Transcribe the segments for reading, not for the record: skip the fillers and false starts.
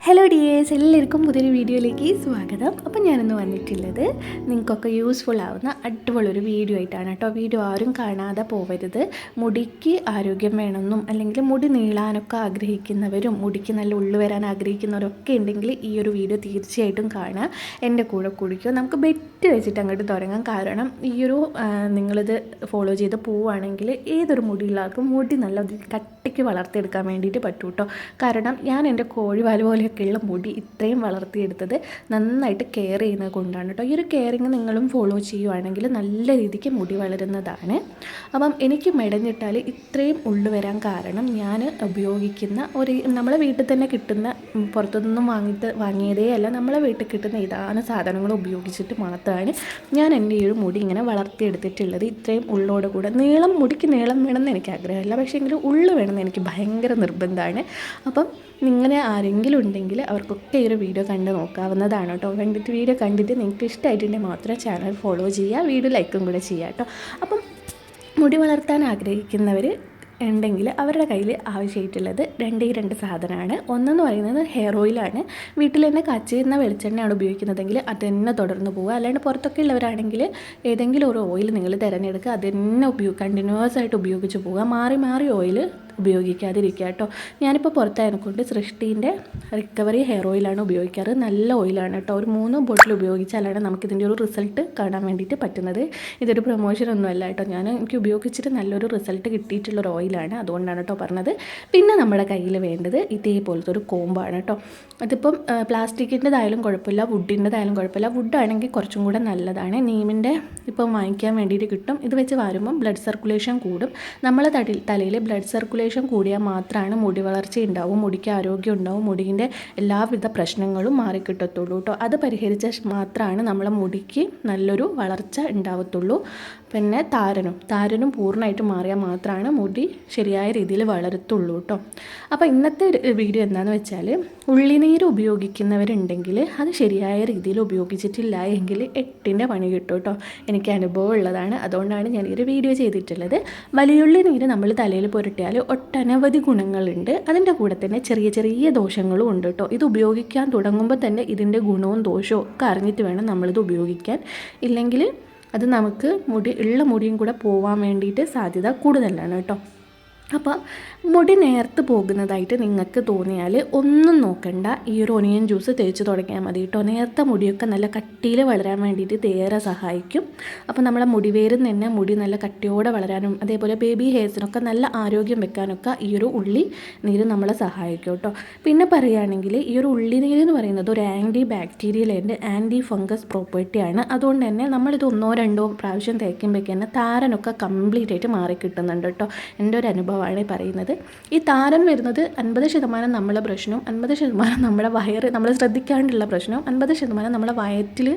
Hello dears, എല്ലാവർക്കും പുതിയൊരു വീഡിയോയിലേക്ക് സ്വാഗതം. അപ്പോൾ ഞാനിന്ന് വന്നിട്ടുള്ളത് നിങ്ങൾക്കൊക്കെ യൂസ്ഫുൾ ആവുന്ന അടിപൊളിയൊരു വീഡിയോ ആയിട്ടാണ് കേട്ടോ. വീഡിയോ ആരും കാണാതെ പോവരുത്. മുടിക്ക് ആരോഗ്യം വേണമെന്നും അല്ലെങ്കിൽ മുടി നീളാനൊക്കെ ആഗ്രഹിക്കുന്നവരും മുടിക്ക് നല്ല ഉള്ളു വരാൻ ആഗ്രഹിക്കുന്നവരൊക്കെ ഉണ്ടെങ്കിൽ ഈ ഒരു വീഡിയോ തീർച്ചയായിട്ടും കാണാം. എൻ്റെ കൂടെ കുടിക്കും. നമുക്ക് ബെറ്റ് വെച്ചിട്ട് അങ്ങോട്ട് തുടങ്ങാം. കാരണം ഈയൊരു നിങ്ങളിത് ഫോളോ ചെയ്ത് പോവുകയാണെങ്കിൽ ഏതൊരു മുടിയുള്ള ആൾക്കും മുടി നല്ല കട്ടിക്ക് വളർത്തിയെടുക്കാൻ വേണ്ടിയിട്ട് പറ്റും കേട്ടോ. കാരണം ഞാൻ എൻ്റെ കോഴിവാല് പോലെയൊക്കെയുള്ള മുടി ഇത്രയും വളർത്തിയെടുത്തത് നന്നായിട്ട് കെയർ ചെയ്യുന്നത് കൊണ്ടാണ് കേട്ടോ. ഈ ഒരു കെയറിങ് നിങ്ങളും ഫോളോ ചെയ്യുവാണെങ്കിൽ നല്ല രീതിക്ക് മുടി വളരുന്നതാണ്. അപ്പം എനിക്ക് മെടഞ്ഞിട്ടാൽ ഇത്രയും ഉള്ളു വരാൻ കാരണം ഞാൻ ഉപയോഗിക്കുന്ന നമ്മളെ വീട്ടിൽ തന്നെ കിട്ടുന്ന പുറത്തുനിന്നും വാങ്ങിയതേ അല്ല, നമ്മളെ വീട്ടിൽ കിട്ടുന്ന ഏതാനും സാധനങ്ങൾ ഉപയോഗിച്ചിട്ട് മാത്രമാണ് ഞാൻ എൻ്റെ ഈ ഒരു മുടി ഇങ്ങനെ വളർത്തിയെടുത്തിട്ടുള്ളത്. ഇത്രയും ഉള്ളോട് കൂടെ മുടിക്ക് നീളം വേണമെന്ന് എനിക്ക് ആഗ്രഹമില്ല, പക്ഷേ എങ്കിലും ഉള്ളു വേണമെന്ന് എനിക്ക് ഭയങ്കര നിർബന്ധമാണ്. അപ്പം ഇങ്ങനെ ആരെങ്കിലും ഉണ്ടെങ്കിൽ അവർക്കൊക്കെ ഈ ഒരു വീഡിയോ കണ്ട് നോക്കാവുന്നതാണ് കേട്ടോ. വീഡിയോ കണ്ടിട്ട് നിങ്ങൾക്ക് ഇഷ്ടമായിട്ടുണ്ടെങ്കിൽ മാത്രം ചാനൽ ഫോളോ ചെയ്യുക, വീഡിയോ ലൈക്കും കൂടെ ചെയ്യുക കേട്ടോ. അപ്പം മുടി വളർത്താൻ ആഗ്രഹിക്കുന്നവർ ഉണ്ടെങ്കിൽ അവരുടെ കയ്യിൽ ആവശ്യമായിട്ടുള്ളത് രണ്ട് സാധനമാണ്. ഒന്നെന്ന് പറയുന്നത് ഹെയർ ഓയിലാണ്. വീട്ടിൽ തന്നെ കാച്ചുന്ന വെളിച്ചെണ്ണയാണ് ഉപയോഗിക്കുന്നതെങ്കിൽ അത് തന്നെ തുടർന്ന് പോവുക. അല്ലാണ്ട് പുറത്തൊക്കെ ഉള്ളവരാണെങ്കിൽ ഏതെങ്കിലും ഒരു ഓയിൽ നിങ്ങൾ തിരഞ്ഞെടുക്കുക, അത് തന്നെ കണ്ടിന്യൂസ് ആയിട്ട് ഉപയോഗിച്ച് പോവുക. മാറി ഓയിൽ ഉപയോഗിക്കാതിരിക്കുക കേട്ടോ. ഞാനിപ്പോൾ പുറത്തായതിനെക്കൊണ്ട് സൃഷ്ടിൻ്റെ റിക്കവറി ഹെയർ ഓയിലാണ് ഉപയോഗിക്കാറ്. നല്ല ഓയിലാണ് കേട്ടോ. ഒരു 3 ബോട്ടിൽ ഉപയോഗിച്ചാലാണ് നമുക്കിതിൻ്റെ ഒരു റിസൾട്ട് കാണാൻ വേണ്ടിയിട്ട് പറ്റുന്നത്. ഇതൊരു പ്രൊമോഷനൊന്നും അല്ല കേട്ടോ. എനിക്ക് ഉപയോഗിച്ചിട്ട് നല്ലൊരു റിസൾട്ട് കിട്ടിയിട്ടുള്ളൊരു ഓയിലാണ്, അതുകൊണ്ടാണ് കേട്ടോ പറഞ്ഞത്. പിന്നെ നമ്മുടെ കയ്യിൽ വേണ്ടത് ഇതേപോലത്തെ ഒരു കോമ്പാണ് കേട്ടോ. അതിപ്പം പ്ലാസ്റ്റിക്കിൻ്റെതായാലും കുഴപ്പമില്ല, വുഡിൻ്റെതായാലും കുഴപ്പമില്ല. വുഡാണെങ്കിൽ കുറച്ചും കൂടെ നല്ലതാണ്. നീമിൻ്റെ ഇപ്പം വാങ്ങിക്കാൻ വേണ്ടിയിട്ട് കിട്ടും. ഇത് വെച്ച് വരുമ്പം ബ്ലഡ് സർക്കുലേഷൻ കൂടും. നമ്മളെ തലയിൽ ബ്ലഡ് സർക്കുലേഷൻ കൂടിയാൽ മാത്രമാണ് മുടി വളർച്ച ഉണ്ടാവും, മുടിക്ക് ആരോഗ്യം ഉണ്ടാവും, മുടിൻ്റെ എല്ലാവിധ പ്രശ്നങ്ങളും മാറിക്കിട്ടത്തുള്ളൂ കേട്ടോ. അത് പരിഹരിച്ചാൽ മാത്രമാണ് നമ്മളെ മുടിക്ക് നല്ലൊരു വളർച്ച ഉണ്ടാവത്തുള്ളൂ. പിന്നെ താരനും പൂർണ്ണമായിട്ട് മാറിയാൽ മാത്രമാണ് മുടി ശരിയായ രീതിയിൽ വളരത്തുള്ളൂ കേട്ടോ. അപ്പോൾ ഇന്നത്തെ വീഡിയോ എന്താണെന്ന് വെച്ചാൽ, ഉള്ളിനീര് ഉപയോഗിക്കുന്നവരുണ്ടെങ്കിൽ അത് ശരിയായ രീതിയിൽ ഉപയോഗിച്ചിട്ടില്ല എങ്കിൽ 8ൻ്റെ പണി കിട്ടും കേട്ടോ. എനിക്ക് അനുഭവം ഉള്ളതാണ്, അതുകൊണ്ടാണ് ഞാൻ ഈ ഒരു വീഡിയോ ചെയ്തിട്ടുള്ളത്. വലിയുള്ളി നീര് നമ്മൾ തലയിൽ പുരട്ടിയാൽ ഒട്ടനവധി ഗുണങ്ങളുണ്ട്. അതിൻ്റെ കൂടെ തന്നെ ചെറിയ ദോഷങ്ങളും ഉണ്ട് കേട്ടോ. ഇത് ഉപയോഗിക്കാൻ തുടങ്ങുമ്പോൾ തന്നെ ഇതിൻ്റെ ഗുണവും ദോഷവും ഒക്കെ അറിഞ്ഞിട്ട് വേണം നമ്മളിത് ഉപയോഗിക്കാൻ. ഇല്ലെങ്കിൽ അത് നമുക്ക് മുടിയും കൂടെ പോകാൻ വേണ്ടിയിട്ട് സാധ്യത കൂടുതലാണ് കേട്ടോ. അപ്പോൾ മുടി നേർത്ത് പോകുന്നതായിട്ട് നിങ്ങൾക്ക് തോന്നിയാൽ ഒന്നും നോക്കണ്ട, ഈ ഒരു ഒനിയൻ ജ്യൂസ് തേച്ച് തുടങ്ങിയാൽ മതി കേട്ടോ. നേർത്ത മുടിയൊക്കെ നല്ല കട്ടിയിൽ വളരാൻ വേണ്ടിയിട്ട് ഇതേറെ സഹായിക്കും. അപ്പോൾ നമ്മളെ മുടിവേരിൽ തന്നെ മുടി നല്ല കട്ടിയോടെ വളരാനും അതേപോലെ ബേബി ഹെയർസിനൊക്കെ നല്ല ആരോഗ്യം വെക്കാനൊക്കെ ഈ ഒരു ഉള്ളി നീര് നമ്മളെ സഹായിക്കും കേട്ടോ. പിന്നെ പറയുകയാണെങ്കിൽ ഈ ഒരു ഉള്ളി നീര് എന്ന് പറയുന്നത് ഒരു anti bacterial and anti fungus പ്രോപ്പർട്ടിയാണ്. അതുകൊണ്ട് തന്നെ നമ്മളിത് 1-2 പ്രാവശ്യം തേക്കുമ്പോഴേക്ക് തന്നെ താരനൊക്കെ കംപ്ലീറ്റ് ആയിട്ട് മാറിക്കിട്ടുന്നുണ്ട് കേട്ടോ. എൻ്റെ ഒരു അനുഭവമാണ് പറയുന്നത്. ഈ താരൻ വരുന്നത് 50% നമ്മളെ പ്രശ്നവും 50% നമ്മുടെ വയറ് നമ്മൾ ശ്രദ്ധിക്കാണ്ടുള്ള പ്രശ്നവും 50% നമ്മളെ വയറ്റിൽ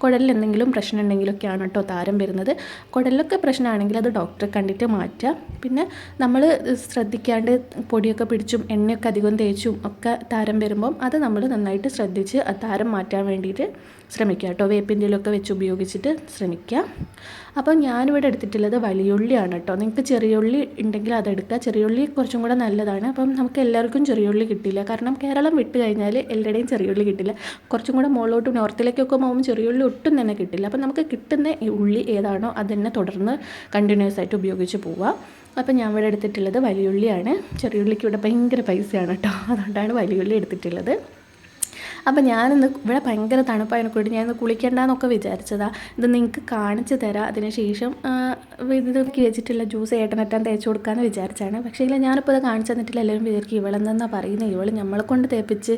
കുടലിൽ എന്തെങ്കിലും പ്രശ്നം ഉണ്ടെങ്കിലൊക്കെയാണ് കേട്ടോ താരൻ വരുന്നത്. കുടലിലൊക്കെ പ്രശ്നമാണെങ്കിൽ അത് ഡോക്ടറെ കണ്ടിട്ട് മാറ്റുക. പിന്നെ നമ്മൾ ശ്രദ്ധിക്കാണ്ട് പൊടിയൊക്കെ പിടിച്ചും എണ്ണയൊക്കെ അധികം തേച്ചും ഒക്കെ താരൻ വരുമ്പം അത് നമ്മൾ നന്നായിട്ട് ശ്രദ്ധിച്ച് ആ താരം മാറ്റാൻ വേണ്ടിയിട്ട് ശ്രമിക്കുക കേട്ടോ. വേപ്പിൻ്റെലൊക്കെ വെച്ച് ഉപയോഗിച്ചിട്ട് ശ്രമിക്കുക. അപ്പോൾ ഞാനിവിടെ എടുത്തിട്ടുള്ളത് വലിയുള്ളിയാണ് കേട്ടോ. നിങ്ങൾക്ക് ചെറിയുള്ളി ഉണ്ടെങ്കിൽ അതെടുക്കുക. ചെറിയുള്ളി കുറച്ചും കൂടെ നല്ലതാണ്. അപ്പം നമുക്ക് എല്ലാവർക്കും ചെറിയുള്ളി കിട്ടില്ല, കാരണം കേരളം വിട്ട് കഴിഞ്ഞാൽ എല്ലാവരുടെയും ചെറിയുള്ളി കിട്ടില്ല. കുറച്ചും കൂടെ മുകളിലോട്ട് നോർത്തിലേക്കൊക്കെ പോകുമ്പോൾ ചെറിയുള്ളി ഒട്ടും തന്നെ കിട്ടില്ല. അപ്പം നമുക്ക് കിട്ടുന്ന ഈ ഉള്ളി ഏതാണോ അത് തന്നെ തുടർന്ന് കണ്ടിന്യൂസ് ആയിട്ട് ഉപയോഗിച്ച് പോവുക. അപ്പം ഞാൻ ഇവിടെ എടുത്തിട്ടുള്ളത് വലിയുള്ളിയാണ്. ചെറിയുള്ളിക്ക് ഇവിടെ ഭയങ്കര പൈസയാണ് കേട്ടോ, അതുകൊണ്ടാണ് വലിയുള്ളി എടുത്തിട്ടുള്ളത്. അപ്പം ഞാനിന്ന് ഇവിടെ ഭയങ്കര തണുപ്പായതിനെക്കൊണ്ട് ഞാനിന്ന് കുളിക്കേണ്ടെന്നൊക്കെ വിചാരിച്ചതാണ്. ഇത് നിങ്ങൾക്ക് കാണിച്ചു തരാം. അതിനുശേഷം ഇത് വെച്ചിട്ടുള്ള ജ്യൂസ് ഏട്ടനറ്റാൻ തേച്ച് കൊടുക്കാമെന്ന് വിചാരിച്ചാണ്. പക്ഷേ ഞാനിപ്പോൾ ഇത് കാണിച്ചു തന്നിട്ടില്ല. എല്ലാവരും വിചാരിക്കും ഇവളെന്താ പറയുന്നത്, ഇവൾ നമ്മളെ കൊണ്ട് തേപ്പിച്ച്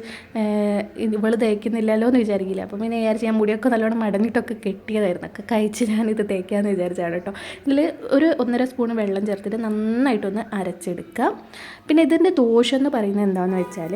ഇവൾ തേക്കുന്നില്ലല്ലോ എന്ന് വിചാരിക്കില്ല. അപ്പം പിന്നെ വിചാരിച്ച് ഞാൻ മുടിയൊക്കെ നല്ലോണം മടങ്ങിയിട്ടൊക്കെ കെട്ടിയതായിരുന്നു, ഒക്കെ കഴിച്ച് ഞാനിത് തേക്കാമെന്ന് വിചാരിച്ചാണ് കേട്ടോ. ഇതിൽ ഒരു 1.5 സ്പൂൺ വെള്ളം ചേർത്തിട്ട് നന്നായിട്ടൊന്ന് അരച്ചെടുക്കാം. പിന്നെ ഇതിൻ്റെ ദോഷം എന്ന് പറയുന്നത് എന്താണെന്ന് വെച്ചാൽ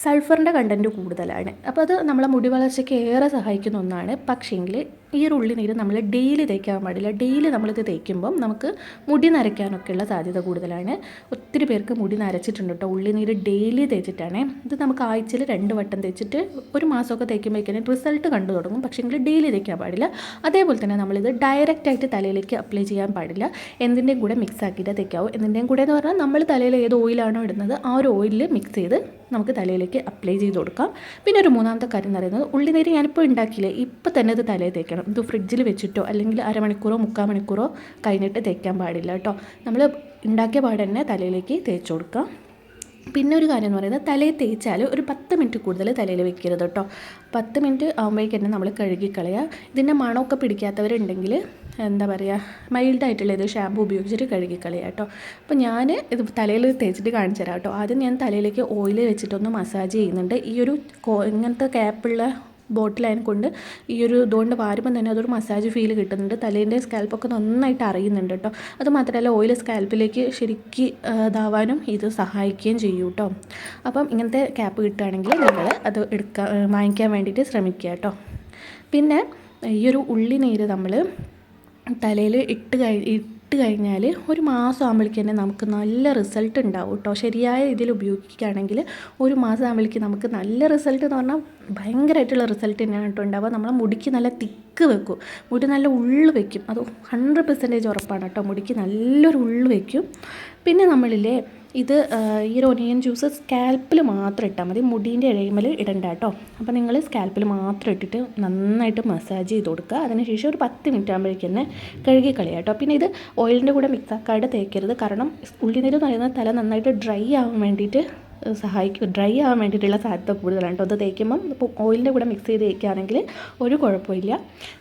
സൾഫറിൻ്റെ കണ്ടൻറ്റ് കൂടുതലാണ്. അപ്പോൾ അത് നമ്മളെ മുടി വളർച്ചയ്ക്ക് ഏറെ സഹായിക്കുന്ന ഒന്നാണ്. പക്ഷേങ്കിൽ ഈ ഒരു ഉള്ളിനീര് നമ്മൾ ഡെയിലി തേക്കാൻ പാടില്ല. ഡെയിലി നമ്മളിത് തേക്കുമ്പം നമുക്ക് മുടി നരയ്ക്കാനൊക്കെയുള്ള സാധ്യത കൂടുതലാണ്. ഒത്തിരി പേർക്ക് മുടി നരച്ചിട്ടുണ്ട് കേട്ടോ ഉള്ളിനീര് ഡെയിലി തേച്ചിട്ടാണ്. ഇത് നമുക്ക് ആഴ്ചയിൽ 2 വട്ടം തേച്ചിട്ട് ഒരു മാസമൊക്കെ തേക്കുമ്പോഴേക്കും റിസൾട്ട് കണ്ടു തുടങ്ങും. പക്ഷേ എങ്കിൽ ഡെയിലി തേക്കാൻ പാടില്ല. അതേപോലെ തന്നെ നമ്മളിത് ഡയറക്റ്റായിട്ട് തലയിലേക്ക് അപ്ലൈ ചെയ്യാൻ പാടില്ല. എന്തിൻ്റെയും കൂടെ മിക്സ് ആക്കിയിട്ട് തേക്കാവും. എന്തിൻ്റെയും കൂടെ എന്ന് പറഞ്ഞാൽ നമ്മൾ തലയിൽ ഏത് ഓയിലാണോ ഇടുന്നത് ആ ഒരു ഓയിലിൽ മിക്സ് ചെയ്ത് നമുക്ക് തലയിലേക്ക് അപ്ലൈ ചെയ്ത് കൊടുക്കാം. പിന്നെ ഒരു മൂന്നാമത്തെ കാര്യം എന്ന് പറയുന്നത് ഉള്ളിനീര് ഞാനിപ്പോൾ ഉണ്ടാക്കിയില്ലേ, ഇപ്പോൾ തന്നെ ഇത് തലയിൽ തേക്കണം. ഇത് ഫ്രിഡ്ജിൽ വെച്ചിട്ടോ അല്ലെങ്കിൽ അരമണിക്കൂറോ 3/4 മണിക്കൂറോ കഴിഞ്ഞിട്ട് തേക്കാൻ പാടില്ല കേട്ടോ. നമ്മൾ ഉണ്ടാക്കിയ പാടെ തന്നെ തലയിലേക്ക് തേച്ച് കൊടുക്കാം. പിന്നെ ഒരു കാര്യം എന്ന് പറയുന്നത് തലയിൽ തേച്ചാൽ ഒരു 10 മിനിറ്റ് കൂടുതൽ തലയിൽ വെക്കരുത് കേട്ടോ. 10 മിനിറ്റ് ആകുമ്പോഴേക്കും തന്നെ നമ്മൾ കഴുകിക്കളയുക. ഇതിൻ്റെ മണമൊക്കെ പിടിക്കാത്തവരുണ്ടെങ്കിൽ എന്താ പറയുക, മൈൽഡായിട്ടുള്ള ഇത് ഷാമ്പു ഉപയോഗിച്ചിട്ട് കഴുകിക്കളയുക കേട്ടോ. അപ്പോൾ ഞാൻ ഇത് തലയിൽ തേച്ചിട്ട് കാണിച്ചു തരാം കേട്ടോ. ആദ്യം ഞാൻ തലയിലേക്ക് ഓയിൽ വെച്ചിട്ടൊന്ന് മസാജ് ചെയ്യുന്നുണ്ട്. ഈ ഒരു ഇങ്ങനത്തെ ക്യാപ്പുള്ള ബോട്ടിലതിനെ കൊണ്ട് ഈ ഒരു ഇതുകൊണ്ട് വാരുമ്പം തന്നെ അതൊരു മസാജ് ഫീൽ കിട്ടുന്നുണ്ട്. തലേൻ്റെ സ്കാൽപ്പൊക്കെ നന്നായിട്ട് അറിയുന്നുണ്ട് കേട്ടോ. അതുമാത്രമല്ല ഓയിൽ സ്കാൽപ്പിലേക്ക് ശരിക്ക് ഇതാവാനും ഇത് സഹായിക്കുകയും ചെയ്യും കേട്ടോ. അപ്പം ഇങ്ങനത്തെ ക്യാപ്പ് കിട്ടുകയാണെങ്കിൽ നിങ്ങൾ അത് വാങ്ങിക്കാൻ വേണ്ടിയിട്ട് ശ്രമിക്കുക കേട്ടോ. പിന്നെ ഈ ഒരു ഉള്ളിനീര് നമ്മൾ തലയിൽ ഇട്ട് കഴിഞ്ഞാൽ ഒരു മാസം ആകുമ്പോഴേക്ക് തന്നെ നമുക്ക് നല്ല റിസൾട്ട് ഉണ്ടാവും കേട്ടോ. ശരിയായ രീതിയിൽ ഉപയോഗിക്കുകയാണെങ്കിൽ ഒരു മാസം ആകുമ്പോഴേക്ക് നമുക്ക് നല്ല റിസൾട്ട് എന്ന് പറഞ്ഞാൽ ഭയങ്കരമായിട്ടുള്ള റിസൾട്ട് തന്നെയാണ് കേട്ടോ ഉണ്ടാവുക. നമ്മളെ മുടിക്ക് നല്ല തിക്ക് വെക്കും, മുടി നല്ല ഉള്ളു വയ്ക്കും. അത് 100% ഉറപ്പാണ് കേട്ടോ. മുടിക്ക് നല്ലൊരു ഉള്ളു വയ്ക്കും. പിന്നെ നമ്മളില്ലേ ഇത് ഈ ഒരു ഒനിയൻ ജ്യൂസ് സ്കാൽപ്പിൽ മാത്രം ഇട്ടാൽ മതി, മുടീൻ്റെ ഇഴയുമ്മൽ ഇടണ്ട കേട്ടോ. അപ്പോൾ നിങ്ങൾ സ്കാൽപ്പിൽ മാത്രം ഇട്ടിട്ട് നന്നായിട്ട് മസാജ് ചെയ്ത് കൊടുക്കുക. അതിനുശേഷം ഒരു 10 മിനിറ്റ് ആകുമ്പോഴേക്കും തന്നെ കഴുകി കളയുക കേട്ടോ. പിന്നെ ഇത് ഓയിലിൻ്റെ കൂടെ മിക്സ് ആക്കാതെ തേക്കരുത്. കാരണം ഉള്ളിനീര് എന്ന് പറയുന്നത് തല നന്നായിട്ട് ഡ്രൈ ആവാൻ വേണ്ടിയിട്ട് ഡ്രൈ ആവാൻ വേണ്ടിയിട്ടുള്ള സാധ്യത കൂടുതലാണ് കേട്ടോ. അത് തേക്കുമ്പം ഇപ്പോൾ ഓയിലിൻ്റെ കൂടെ മിക്സ് ചെയ്ത് തേക്കുകയാണെങ്കിൽ ഒരു കുഴപ്പമില്ല.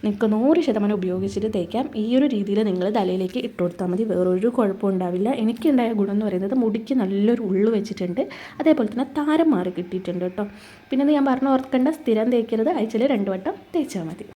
നിങ്ങൾക്ക് 100% ഉപയോഗിച്ചിട്ട് തേക്കാം. ഈ ഒരു രീതിയിൽ നിങ്ങൾ തലയിലേക്ക് ഇട്ട് കൊടുത്താൽ മതി, വേറൊരു കുഴപ്പം ഉണ്ടാവില്ല. എനിക്കുണ്ടായ ഗുണം എന്ന് പറയുന്നത് മുടിക്ക് നല്ലൊരു ഉള്ളു വെച്ചിട്ടുണ്ട്, അതേപോലെ തന്നെ താരം മാറി കിട്ടിയിട്ടുണ്ട് കേട്ടോ. പിന്നെ ഞാൻ പറഞ്ഞു ഓർക്കേണ്ട, സ്ഥിരം തേക്കരുത്, ആഴ്ചയിൽ 2 വട്ടം തേച്ചാൽ മതി.